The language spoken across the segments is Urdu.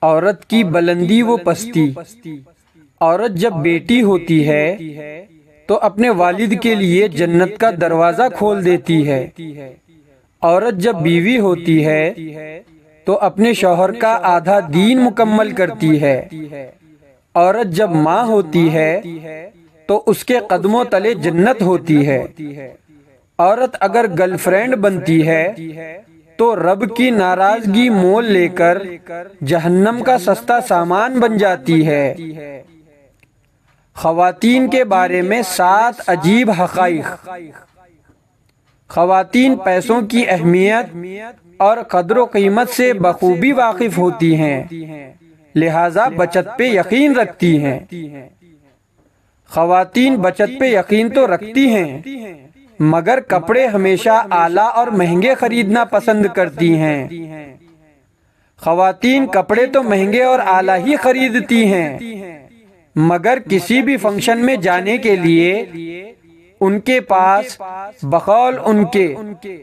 عورت کی بلندی و پستی۔ عورت جب بیٹی ہوتی ہے تو اپنے والد کے لیے جنت کا دروازہ کھول دیتی ہے۔ عورت جب بیوی ہوتی ہے تو اپنے شوہر کا آدھا دین مکمل کرتی ہے۔ عورت جب ماں ہوتی ہے تو اس کے قدموں تلے جنت ہوتی ہے۔ عورت اگر گرل فرینڈ بنتی ہے تو رب کی ناراضگی مول لے کر جہنم کا سستا سامان بن جاتی ہے۔ خواتین کے بارے میں 7 عجیب حقائق۔ خواتین پیسوں کی اہمیت اور قدر و قیمت سے بخوبی واقف ہوتی ہیں، لہذا بچت پہ یقین رکھتی ہیں۔ خواتین بچت پہ یقین تو رکھتی ہیں مگر کپڑے ہمیشہ اعلیٰ اور مہنگے خریدنا پسند کرتی ہیں۔ خواتین کپڑے تو مہنگے اور اعلیٰ ہی خریدتی ہیں مگر کسی بھی فنکشن میں جانے کے لیے ان کے پاس بقول ان کے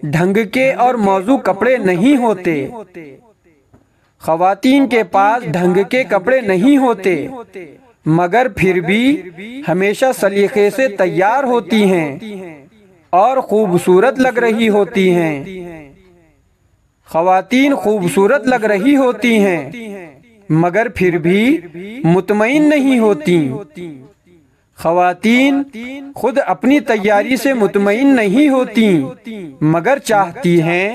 ڈھنگ کے اور موزوں کپڑے نہیں ہوتے۔ خواتین کے پاس ڈھنگ کے کپڑے نہیں ہوتے مگر پھر بھی ہمیشہ سلیقے سے تیار ہوتی ہیں اور خوبصورت لگ رہی ہوتی ہیں۔ خواتین خوبصورت لگ رہی ہوتی ہیں مگر پھر بھی مطمئن نہیں ہوتی۔ خواتین خود اپنی تیاری سے مطمئن نہیں ہوتی مگر چاہتی ہیں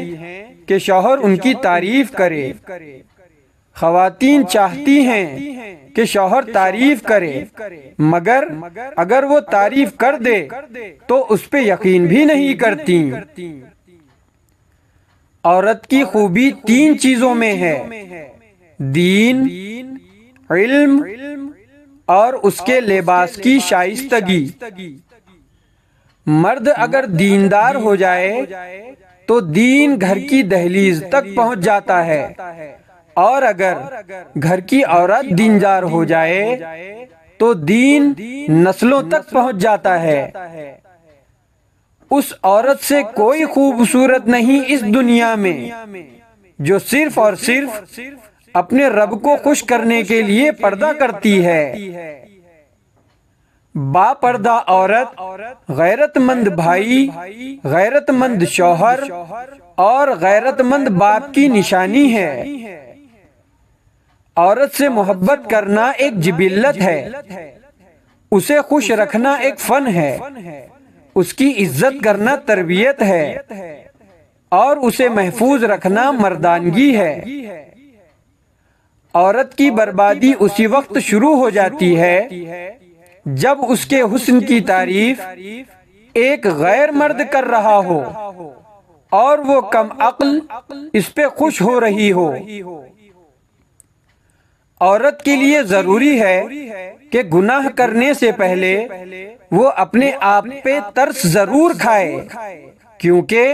کہ شوہر ان کی تعریف کرے۔ خواتین چاہتی ہیں کہ شوہر تعریف کرے مگر اگر وہ تعریف کر دے تو اس پہ یقین بھی نہیں کرتی۔ عورت کی خوبی 3 چیزوں میں ہے: دین، علم اور اس کے لباس کی شائستگی۔ مرد اگر دیندار ہو جائے تو دین گھر کی دہلیز تک پہنچ جاتا ہے اور اگر گھر کی عورت دیندار ہو جائے تو دین نسلوں تک پہنچ جاتا ہے۔ اس عورت سے کوئی خوبصورت نہیں اس دنیا میں جو صرف اور صرف اپنے رب کو خوش کرنے کے لیے پردہ کرتی ہے۔ با پردہ عورت غیرت مند بھائی، غیرت مند شوہر اور غیرت مند باپ کی نشانی ہے۔ عورت سے محبت کرنا ایک جبلت ہے، اسے خوش رکھنا ایک فن ہے، اس کی عزت کرنا تربیت ہے اور اسے محفوظ رکھنا مردانگی ہے۔ عورت کی بربادی اسی وقت شروع ہو جاتی ہے جب اس کے حسن کی تعریف ایک غیر مرد کر رہا ہو اور وہ کم عقل اس پہ خوش ہو رہی ہو۔ عورت کے لیے ضروری ہے کہ گناہ کرنے سے پہلے وہ اپنے آپ پہ ترس ضرور کھائے، کیونکہ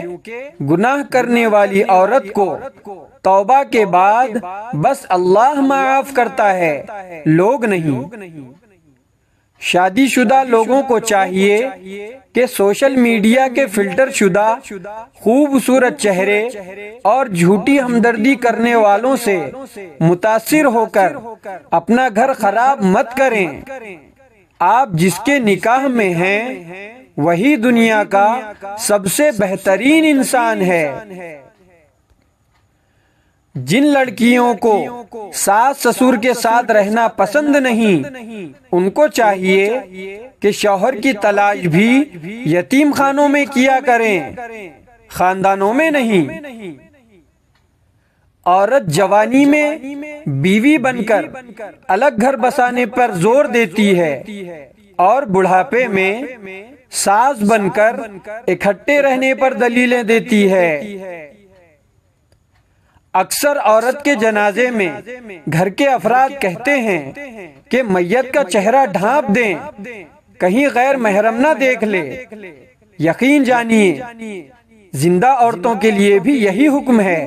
گناہ کرنے والی عورت کو توبہ کے بعد بس اللہ معاف کرتا ہے، لوگ نہیں۔ شادی شدہ لوگوں کو چاہیے کہ سوشل میڈیا کے فلٹر شدہ خوبصورت چہرے اور جھوٹی ہمدردی کرنے والوں سے متاثر ہو کر اپنا گھر خراب مت کریں۔ آپ جس کے نکاح میں ہیں وہی دنیا کا سب سے بہترین انسان ہے۔ جن لڑکیوں کو ساس سسر کے ساتھ رہنا پسند نہیں ان کو چاہیے کہ شوہر کی تلاش بھی یتیم خانوں میں کیا کریں، خاندانوں میں نہیں۔ عورت جوانی میں بیوی بن کر الگ گھر بسانے پر زور دیتی ہے اور بڑھاپے میں ساس بن کر اکٹھے رہنے پر دلیلیں دیتی ہے۔ اکثر عورت کے جنازے میں گھر کے افراد کہتے ہیں کہ میت کا چہرہ ڈھانپ دیں، کہیں غیر محرم نہ دیکھ لے۔ یقین جانیے زندہ عورتوں کے لیے بھی یہی حکم ہے۔